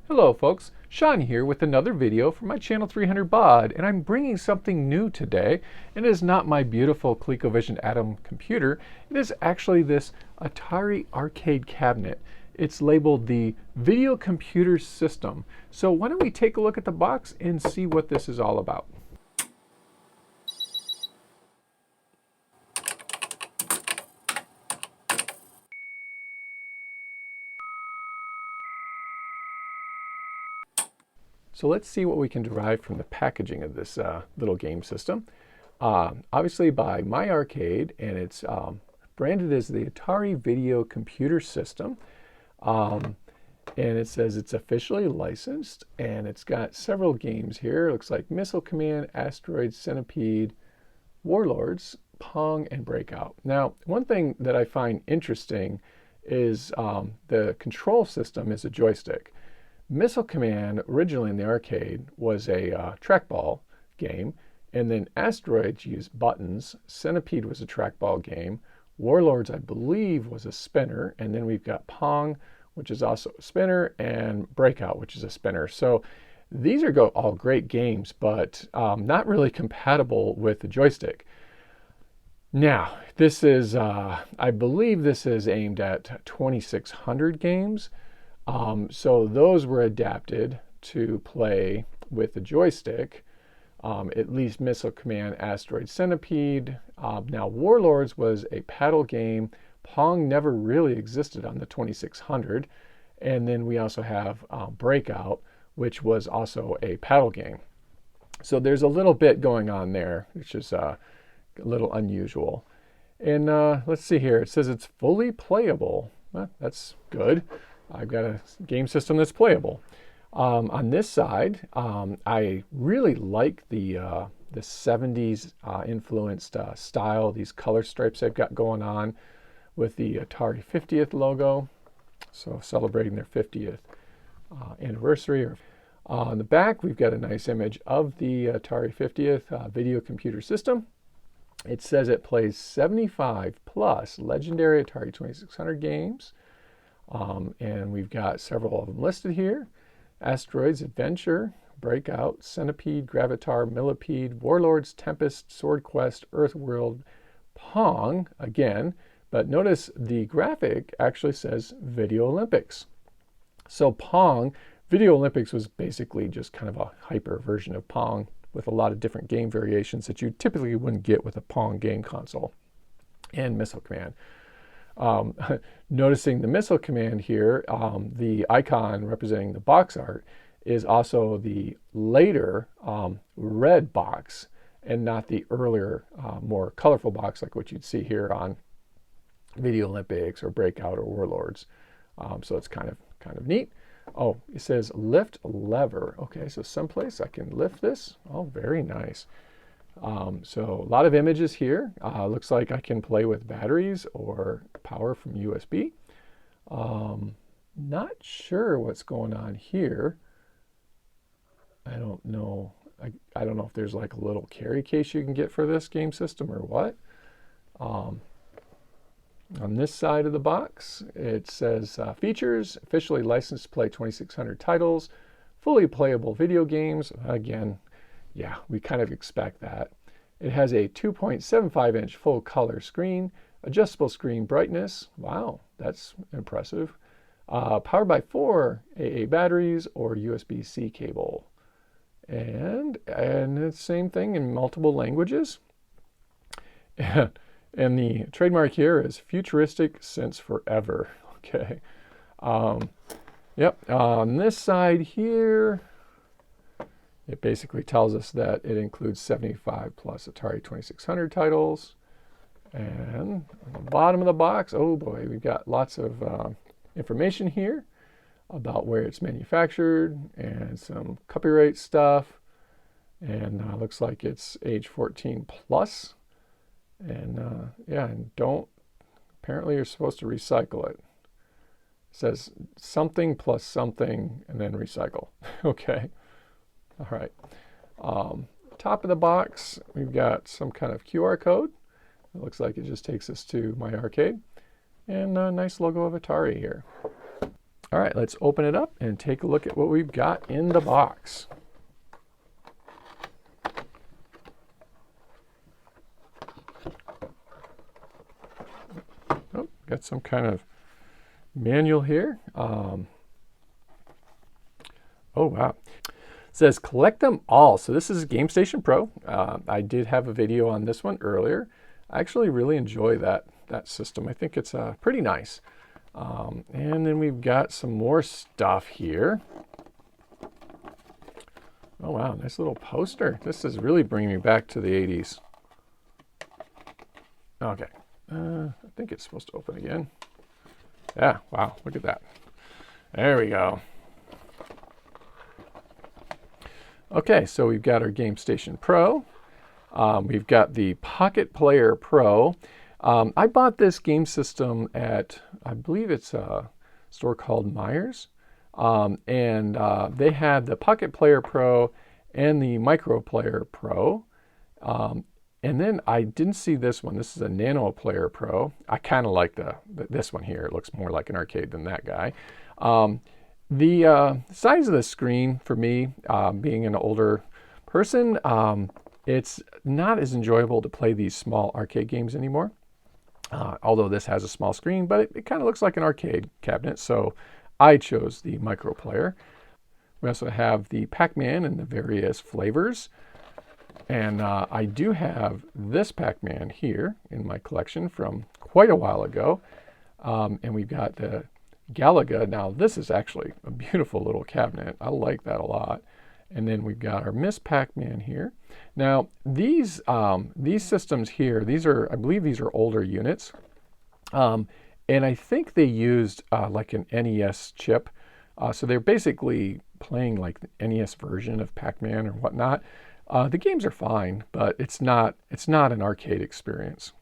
Hello folks, Sean here with another video from my channel 300 Baud, and I'm bringing something new today. It is not my beautiful ColecoVision Atom computer, it is actually this Atari arcade cabinet. It's labeled the Video Computer System. So why don't we take a look at the box and see what this is all about. So let's see what we can derive from the packaging of this little game system. Obviously by My Arcade, and it's branded as the Atari Video Computer System. And it says it's officially licensed, and it's got several games here. It looks like Missile Command, Asteroids, Centipede, Warlords, Pong, and Breakout. Now, one thing that I find interesting is the control system is a joystick. Missile Command, originally in the arcade, was a trackball game, and then Asteroids used buttons. Centipede was a trackball game. Warlords, I believe, was a spinner, and then we've got Pong, which is also a spinner, and Breakout, which is a spinner. So these are all great games, but not really compatible with the joystick. Now, this is, I believe this is aimed at 2600 games. So those were adapted to play with the joystick, at least Missile Command, Asteroid, Centipede. Now Warlords was a paddle game. Pong never really existed on the 2600. And then we also have Breakout, which was also a paddle game. So there's a little bit going on there, which is a little unusual. And let's see here. It says it's fully playable. Well, that's good. I've got a game system that's playable. On this side, I really like the 70s influenced style, these color stripes they've got going on with the Atari 50th logo. So celebrating their 50th anniversary. On the back, we've got a nice image of the Atari 50th video computer system. It says it plays 75 plus legendary Atari 2600 games. And we've got several of them listed here. Asteroids, Adventure, Breakout, Centipede, Gravitar, Millipede, Warlords, Tempest, Swordquest, Earthworld, Pong, again. But notice the graphic actually says Video Olympics. So Pong, Video Olympics was basically just kind of a hyper version of Pong with a lot of different game variations that you typically wouldn't get with a Pong game console. And Missile Command. Noticing the Missile Command here, the icon representing the box art is also the later red box and not the earlier more colorful box like what you'd see here on Video Olympics or Breakout or Warlords. So it's kind of neat. Oh, it says lift lever. Okay, so someplace I can lift this. Oh, very nice. So a lot of images here. Looks like I can play with batteries or power from USB. Not sure what's going on here. I don't know. I don't know if there's like a little carry case you can get for this game system or what. On this side of the box, it says features, officially licensed to play 2600 titles, fully playable video games. Again, yeah, we kind of expect that. It has a 2.75-inch full color screen, adjustable screen brightness. Wow, that's impressive. Powered by 4 AA batteries or USB-C cable. And the same thing in multiple languages. And the trademark here is futuristic since forever. Okay. Yep, on this side here, it basically tells us that it includes 75 plus Atari 2600 titles. And on the bottom of the box, oh boy, we've got lots of information here about where it's manufactured and some copyright stuff. And looks like it's age 14 plus. And yeah, and apparently you're supposed to recycle it. It says something plus something and then recycle. Okay. All right. Top of the box, we've got some kind of QR code. It looks like it just takes us to My Arcade. And a nice logo of Atari here. All right, let's open it up and take a look at what we've got in the box. Oh, got some kind of manual here. Oh, wow. It says collect them all. So this is Game Station Pro. I did have a video on this one earlier. I actually really enjoy that system. I think it's pretty nice. And then we've got some more stuff here. Oh, wow, nice little poster. This is really bringing me back to the 80s. Okay, I think it's supposed to open again. Yeah, wow, look at that. There we go. Okay, so we've got our Game Station Pro. We've got the Pocket Player Pro. I bought this game system at, I believe it's a store called Yars. And they had the Pocket Player Pro and the Micro Player Pro. And then I didn't see this one. This is a Nano Player Pro. I kind of like this one here. It looks more like an arcade than that guy. The size of the screen for me, being an older person, it's not as enjoyable to play these small arcade games anymore. Although this has a small screen, but it kind of looks like an arcade cabinet, so I chose the Micro Player. We also have the Pac-Man in the various flavors. And I do have this Pac-Man here in my collection from quite a while ago. And we've got the Galaga. Now, this is actually a beautiful little cabinet. I like that a lot. And then we've got our Miss Pac-Man here. Now, these systems here, I believe these are older units. And I think they used like an NES chip. So they're basically playing like the NES version of Pac-Man or whatnot. The games are fine, but it's not an arcade experience.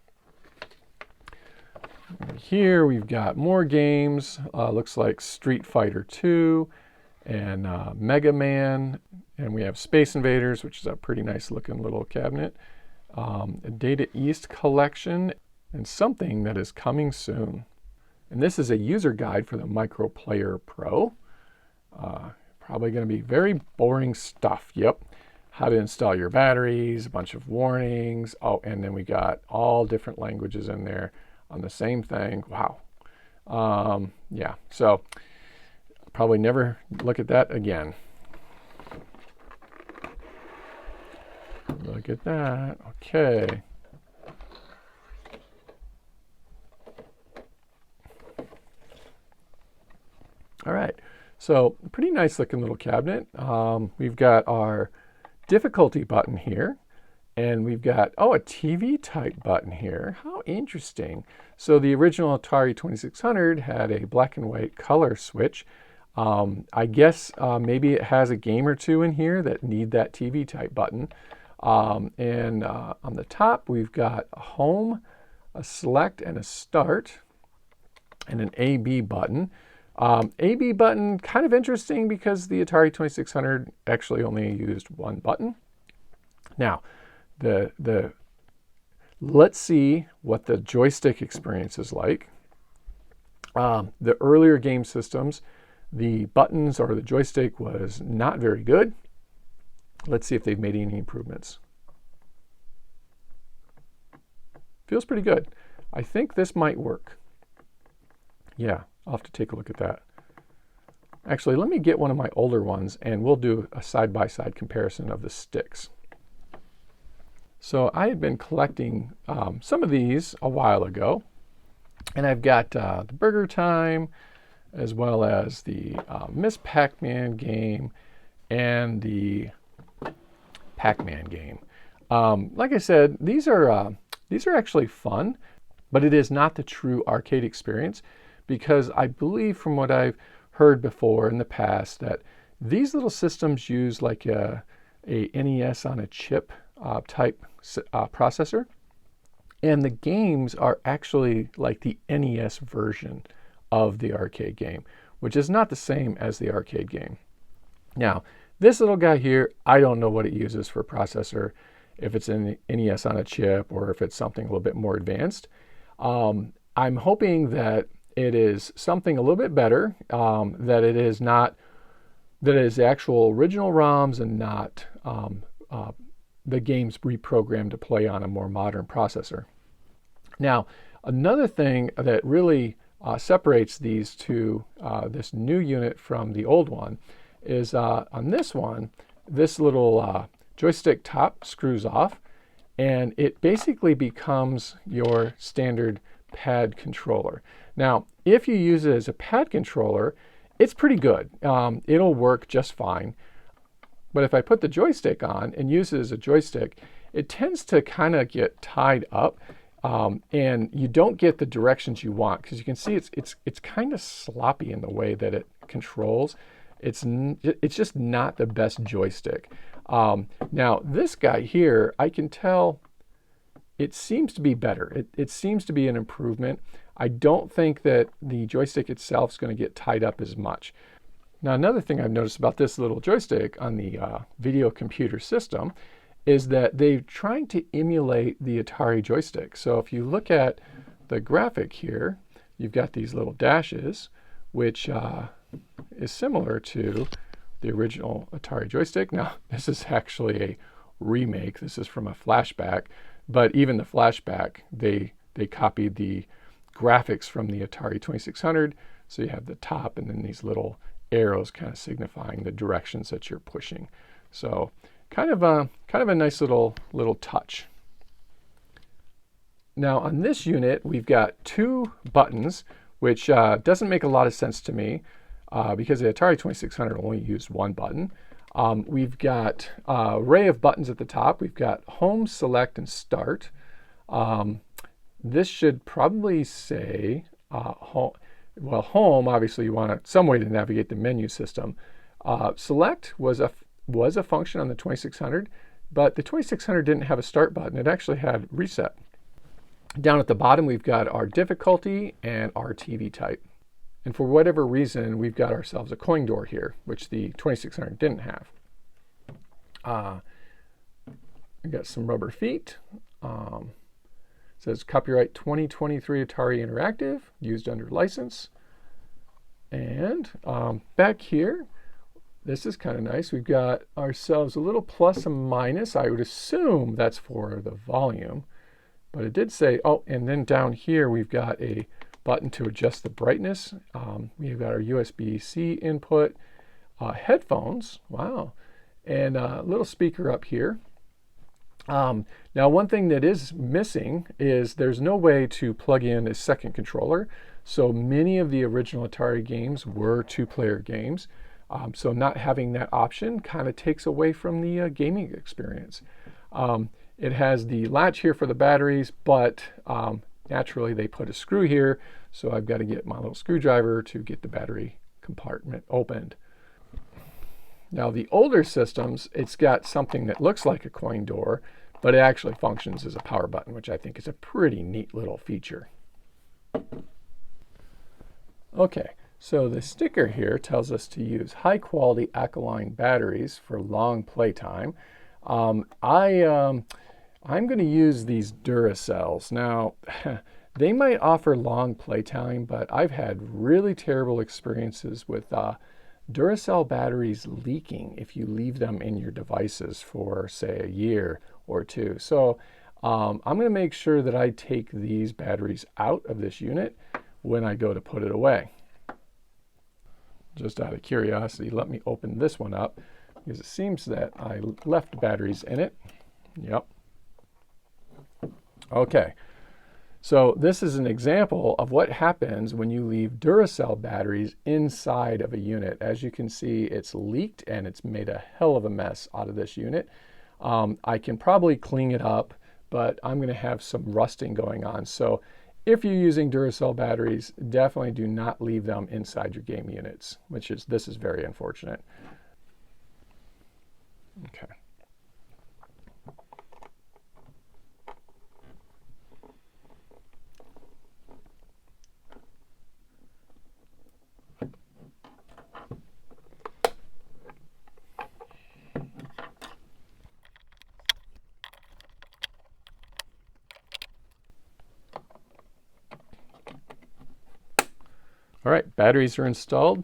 Here we've got more games. Looks like Street Fighter 2 and Mega Man. And we have Space Invaders, which is a pretty nice looking little cabinet. A Data East collection and something that is coming soon. And this is a user guide for the Micro Player Pro. Probably going to be very boring stuff. Yep. How to install your batteries, a bunch of warnings. Oh, and then we got all different languages in there on the same thing. Wow. Yeah, so probably never look at that again. Look at that. Okay. All right. So pretty nice looking little cabinet. We've got our difficulty button here, and we've got, a TV type button here. How interesting. So the original Atari 2600 had a black and white color switch. I guess maybe it has a game or two in here that need that TV type button. And on the top, we've got a home, a select, and a start, and an A-B button. A-B button, kind of interesting because the Atari 2600 actually only used one button. Now, let's see what the joystick experience is like. The earlier game systems, the buttons or the joystick was not very good. Let's see if they've made any improvements. Feels pretty good. I think this might work. Yeah. I'll have to take a look at that. Actually, let me get one of my older ones and we'll do a side-by-side comparison of the sticks. So I had been collecting some of these a while ago, and I've got the Burger Time, as well as the Miss Pac-Man game and the Pac-Man game. Like I said, these are actually fun, but it is not the true arcade experience. Because I believe from what I've heard before in the past that these little systems use like a NES on a chip type processor. And the games are actually like the NES version of the arcade game, which is not the same as the arcade game. Now, this little guy here, I don't know what it uses for processor, if it's an NES on a chip or if it's something a little bit more advanced. I'm hoping that it is something a little bit better, that it is not, that it is actual original ROMs and not the games reprogrammed to play on a more modern processor. Now, another thing that really separates these two, this new unit from the old one, is on this one, this little joystick top screws off, and it basically becomes your standard pad controller. Now, if you use it as a pad controller, it's pretty good. It'll work just fine. But if I put the joystick on and use it as a joystick, it tends to kind of get tied up, and you don't get the directions you want, because you can see it's kind of sloppy in the way that it controls. It's just not the best joystick. Now this guy here, I can tell it seems to be better. It seems to be an improvement. I don't think that the joystick itself is going to get tied up as much. Now, another thing I've noticed about this little joystick on the video computer system is that they're trying to emulate the Atari joystick. So if you look at the graphic here, you've got these little dashes, which is similar to the original Atari joystick. Now, this is actually a remake. This is from a flashback, but even the flashback, they copied the graphics from the Atari 2600. So you have the top and then these little arrows kind of signifying the directions that you're pushing. So kind of a nice little touch. Now on this unit, we've got two buttons, which doesn't make a lot of sense to me because the Atari 2600 only used one button. We've got an array of buttons at the top. We've got home, select, and start. This should probably say home. Well, home, obviously you want some way to navigate the menu system. Select was a function on the 2600, but the 2600 didn't have a start button. It actually had reset. Down at the bottom, we've got our difficulty and our TV type. And for whatever reason, we've got ourselves a coin door here, which the 2600 didn't have. We've got some rubber feet. It says copyright 2023 Atari Interactive, used under license. And back here, this is kind of nice. We've got ourselves a little plus and minus. I would assume that's for the volume. But it did say, oh, and then down here we've got a button to adjust the brightness. We've got our USB-C input, headphones, wow, and a little speaker up here. Now, one thing that is missing is there's no way to plug in a second controller. So many of the original Atari games were two-player games. So not having that option kind of takes away from the gaming experience. It has the latch here for the batteries, but naturally they put a screw here. So I've got to get my little screwdriver to get the battery compartment opened. Now the older systems, it's got something that looks like a coin door, but it actually functions as a power button, which I think is a pretty neat little feature. Okay, so the sticker here tells us to use high quality alkaline batteries for long playtime. I'm going to use these Duracells. Now, they might offer long playtime, but I've had really terrible experiences with Duracell batteries leaking if you leave them in your devices for, say, a year or two. So I'm going to make sure that I take these batteries out of this unit when I go to put it away. Just out of curiosity, let me open this one up because it seems that I left batteries in it. Yep. Okay. So this is an example of what happens when you leave Duracell batteries inside of a unit. As you can see, it's leaked and it's made a hell of a mess out of this unit. I can probably clean it up, but I'm going to have some rusting going on. So if you're using Duracell batteries, definitely do not leave them inside your game units, this is very unfortunate. Okay. All right, batteries are installed.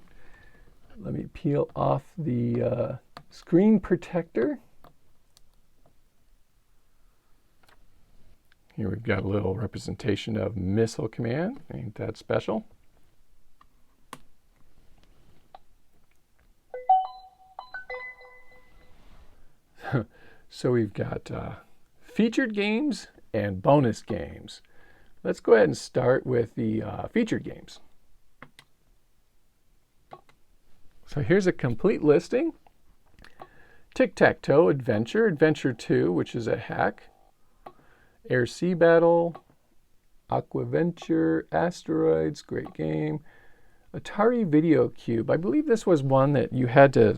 Let me peel off the screen protector. Here we've got a little representation of Missile Command. Ain't that special? So we've got featured games and bonus games. Let's go ahead and start with the featured games. So here's a complete listing. Tic-Tac-Toe Adventure, Adventure 2, which is a hack. Air Sea Battle, Aquaventure, Asteroids, great game. Atari Video Cube. I believe this was one that you had to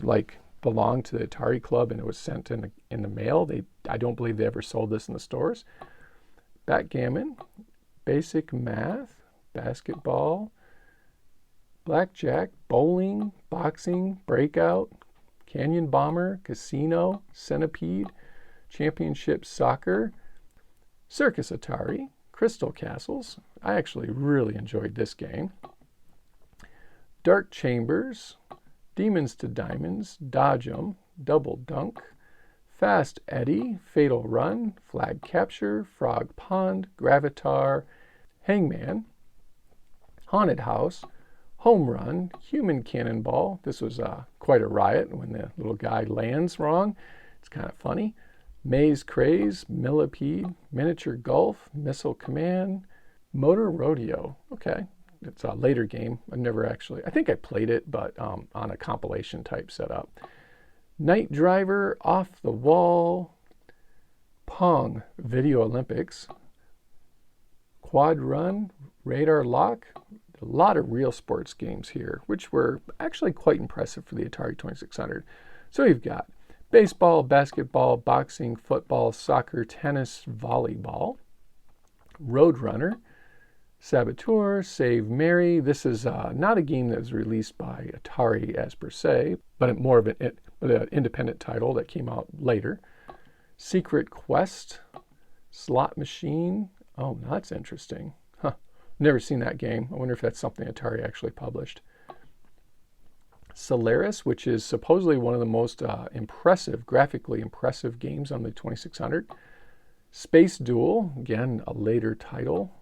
belong to the Atari Club and it was sent in the mail. I don't believe they ever sold this in the stores. Backgammon, Basic Math, Basketball, Blackjack, Bowling, Boxing, Breakout, Canyon Bomber, Casino, Centipede, Championship Soccer, Circus Atari, Crystal Castles. I actually really enjoyed this game. Dark Chambers, Demons to Diamonds, Dodge 'em, Double Dunk, Fast Eddie, Fatal Run, Flag Capture, Frog Pond, Gravitar, Hangman, Haunted House, Home Run, Human Cannonball. This was quite a riot when the little guy lands wrong. It's kind of funny. Maze Craze, Millipede, Miniature Golf, Missile Command, Motor Rodeo. Okay, it's a later game. I've never actually, I think I played it, but on a compilation type setup. Night Driver, Off the Wall, Pong, Video Olympics, Quad Run, Radar Lock. A lot of real sports games here, which were actually quite impressive for the Atari 2600. So you've got baseball, basketball, boxing, football, soccer, tennis, volleyball, Roadrunner, Saboteur, Save Mary. This is not a game that was released by Atari as per se, but more of an independent title that came out later. Secret Quest, Slot Machine. Oh, that's interesting. Huh. Never seen that game. I wonder if that's something Atari actually published. Solaris, which is supposedly one of the most graphically impressive games on the 2600. Space Duel, again, a later title.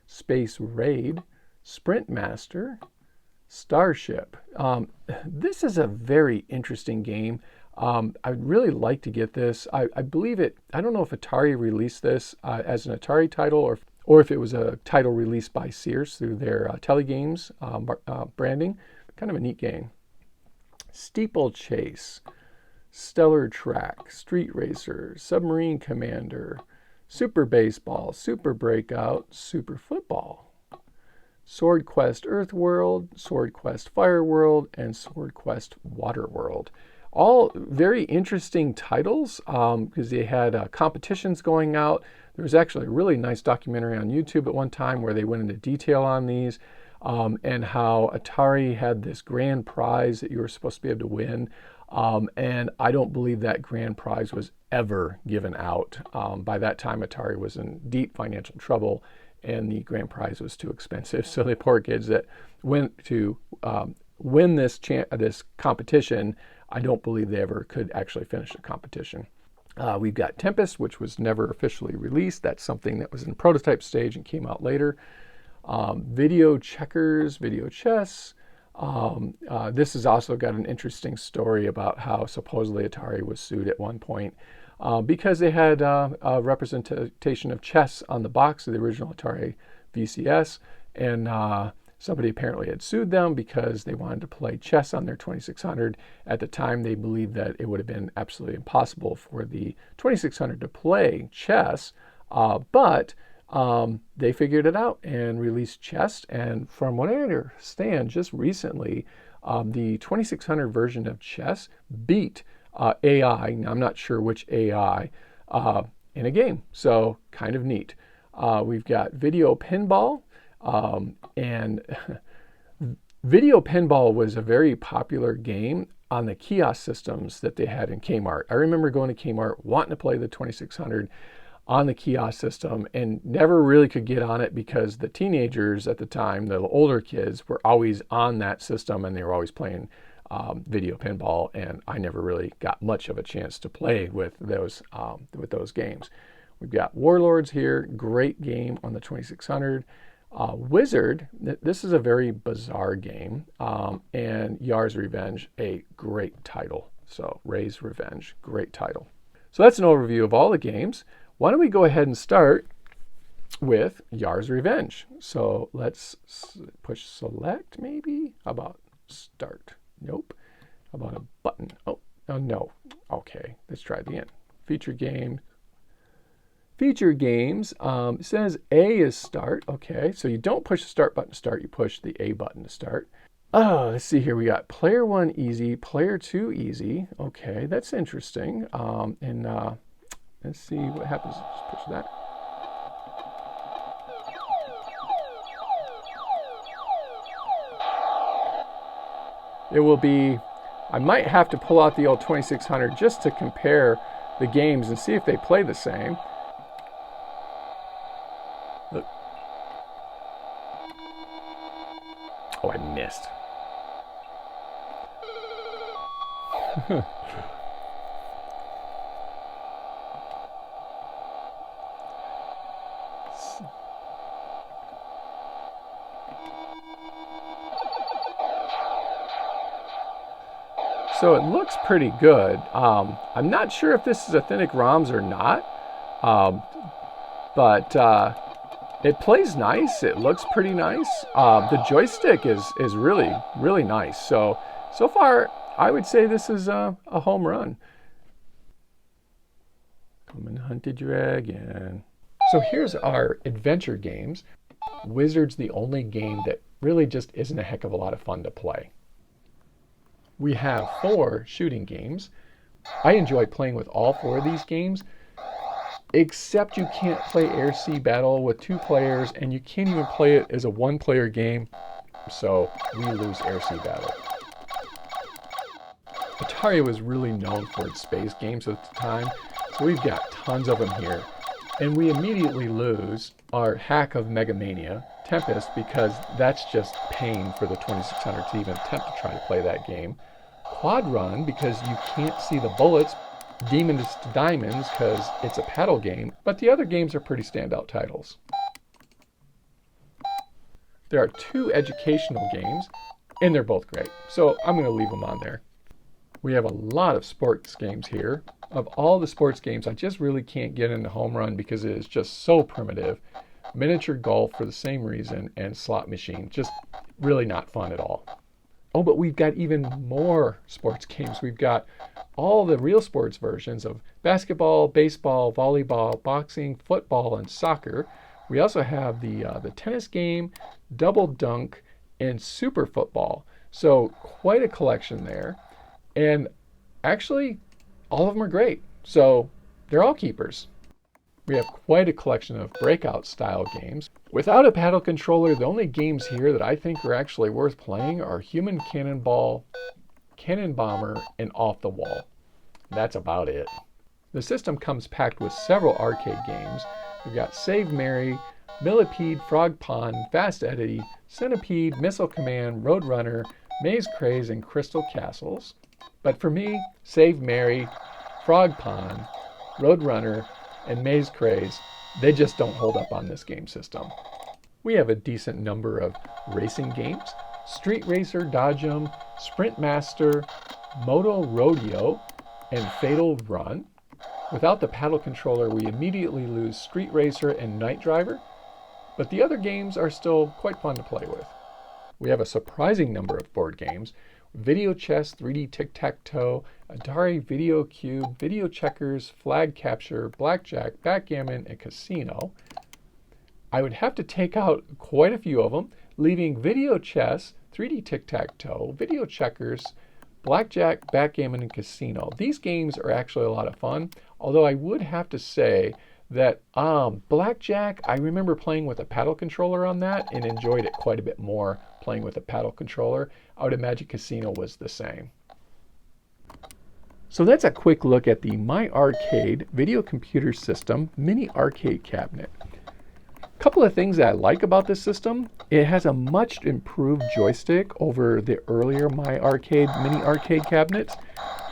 Space Raid, Sprint Master, Starship. This is a very interesting game. I'd really like to get this. I believe it, I don't know if Atari released this as an Atari title or if it was a title released by Sears through their Telegames branding. Kind of a neat game. Steeplechase, Stellar Track, Street Racer, Submarine Commander, Super Baseball, Super Breakout, Super Football, Swordquest Earthworld, Swordquest Fireworld, and Swordquest Waterworld. All very interesting titles because they had competitions going out. There was actually a really nice documentary on YouTube at one time where they went into detail on these. And how Atari had this grand prize that you were supposed to be able to win. And I don't believe that grand prize was ever given out. By that time, Atari was in deep financial trouble and the grand prize was too expensive. So the poor kids that went to win this competition, I don't believe they ever could actually finish the competition. We've got Tempest, which was never officially released. That's something that was in prototype stage and came out later. Video Checkers, Video Chess. This has also got an interesting story about how supposedly Atari was sued at one point because they had a representation of chess on the box of the original Atari VCS, and somebody apparently had sued them because they wanted to play chess on their 2600. At the time, they believed that it would have been absolutely impossible for the 2600 to play chess, but they figured it out and released chess. And from what I understand, just recently, the 2600 version of chess beat AI. Now, I'm not sure which AI in a game, so kind of neat. We've got Video Pinball, and Video Pinball was a very popular game on the kiosk systems that they had in Kmart. I remember going to Kmart wanting to play the 2600. on the kiosk system and never really could get on it because the teenagers at the time, the older kids, were always on that system and they were always playing video pinball, and I never really got much of a chance to play with those games. We've got Warlords here, great game on the 2600. Wizard, this is a very bizarre game, and Yars Revenge, a great title. So Yars Revenge, great title. So that's an overview of all the games. Why don't we go ahead and start with Yars Revenge. So let's push select maybe. How about start? Nope. How about a button? Oh, no. Okay, let's try the end. Feature game. Feature games, it says A is start. Okay, so you don't push the start button to start, you push the A button to start. Oh, let's see here. We got player 1 easy, player 2 easy. Okay, that's interesting. Let's see what happens. Just push that. It will be, I might have to pull out the old 2600 just to compare the games and see if they play the same. Look. Oh, I missed. So it looks pretty good. I'm not sure if this is authentic ROMs or not, but it plays nice. It looks pretty nice. The joystick is really, really nice. So far, I would say this is a home run. Come and hunt a dragon. So here's our adventure games. Wizard's the only game that really just isn't a heck of a lot of fun to play. We have 4 shooting games. I enjoy playing with all 4 of these games, except you can't play Air-Sea Battle with 2 players, and you can't even play it as a 1-player game, so we lose Air-Sea Battle. Atari was really known for its space games at the time, so we've got tons of them here. And we immediately lose our hack of Megamania, Tempest, because that's just pain for the 2600 to even attempt to try to play that game. Quad Run, because you can't see the bullets. Demons to Diamonds, because it's a paddle game, but the other games are pretty standout titles. There are 2 educational games, and they're both great, so I'm going to leave them on there. We have a lot of sports games here. Of all the sports games, I just really can't get into Home Run because it is just so primitive. Miniature golf for the same reason, and slot machine, just really not fun at all. Oh, but we've got even more sports games. We've got all the real sports versions of basketball, baseball, volleyball, boxing, football, and soccer. We also have the tennis game, double dunk, and super football. So quite a collection there. And actually, all of them are great. So they're all keepers. We have quite a collection of breakout style games. Without a paddle controller, the only games here that I think are actually worth playing are Human Cannonball, Cannon Bomber, and Off the Wall. That's about it. The system comes packed with several arcade games. We've got Save Mary, Millipede, Frog Pond, Fast Eddie, Centipede, Missile Command, Roadrunner, Maze Craze, and Crystal Castles. But for me, Save Mary, Frog Pond, Roadrunner, and Maze Craze, they just don't hold up on this game system. We have a decent number of racing games: Street Racer, Dodge 'em, Sprint Master, Moto Rodeo, and Fatal Run. Without the paddle controller, we immediately lose Street Racer and Night Driver, but the other games are still quite fun to play with. We have a surprising number of board games: Video Chess, 3D Tic-Tac-Toe, Atari Video Cube, Video Checkers, Flag Capture, Blackjack, Backgammon, and Casino. I would have to take out quite a few of them, leaving Video Chess, 3D Tic-Tac-Toe, Video Checkers, Blackjack, Backgammon, and Casino. These games are actually a lot of fun, although I would have to say that Blackjack, I remember playing with a paddle controller on that and enjoyed it quite a bit more playing with a paddle controller. I would imagine Casino was the same. So that's a quick look at the My Arcade Video Computer System Mini Arcade Cabinet. A couple of things that I like about this system: it has a much improved joystick over the earlier My Arcade Mini Arcade cabinets,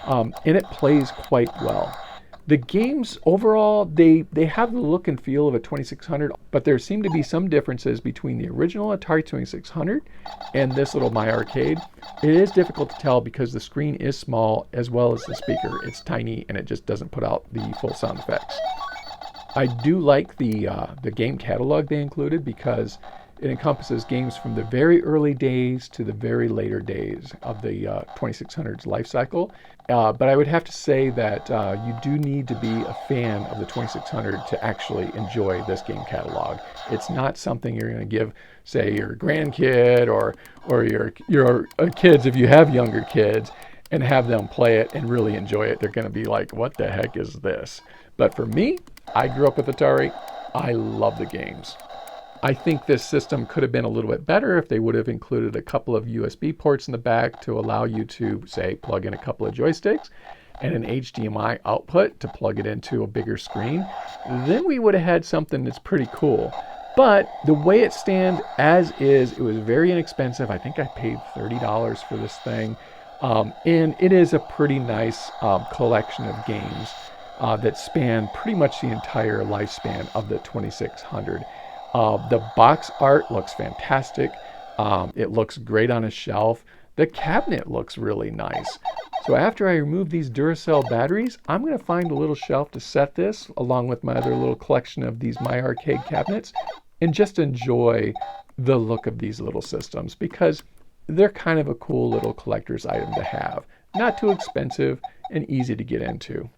and it plays quite well. The games overall, they have the look and feel of a 2600, but there seem to be some differences between the original Atari 2600 and this little My Arcade. It is difficult to tell because the screen is small as well as the speaker. It's tiny and it just doesn't put out the full sound effects. I do like the game catalog they included because it encompasses games from the very early days to the very later days of the 2600's life cycle. But I would have to say that you do need to be a fan of the 2600 to actually enjoy this game catalog. It's not something you're going to give, say, your grandkid or your kids, if you have younger kids, and have them play it and really enjoy it. They're going to be like, what the heck is this? But for me, I grew up with Atari. I love the games. I think this system could have been a little bit better if they would have included a couple of USB ports in the back to allow you to, say, plug in a couple of joysticks and an HDMI output to plug it into a bigger screen. Then we would have had something that's pretty cool. But the way it stands as is, it was very inexpensive. I think I paid $30 for this thing. And it is a pretty nice collection of games that span pretty much the entire lifespan of the 2600. The box art looks fantastic. It looks great on a shelf. The cabinet looks really nice. So after I remove these Duracell batteries, I'm going to find a little shelf to set this along with my other little collection of these My Arcade cabinets and just enjoy the look of these little systems because they're kind of a cool little collector's item to have. Not too expensive and easy to get into.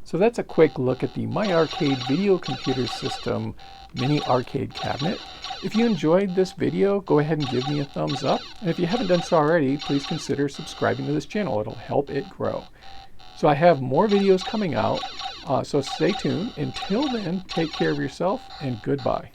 So that's a quick look at the My Arcade Video Computer System Mini Arcade Cabinet. If you enjoyed this video, go ahead and give me a thumbs up. And if you haven't done so already, please consider subscribing to this channel. It'll help it grow. So I have more videos coming out, so stay tuned. Until then, take care of yourself and goodbye.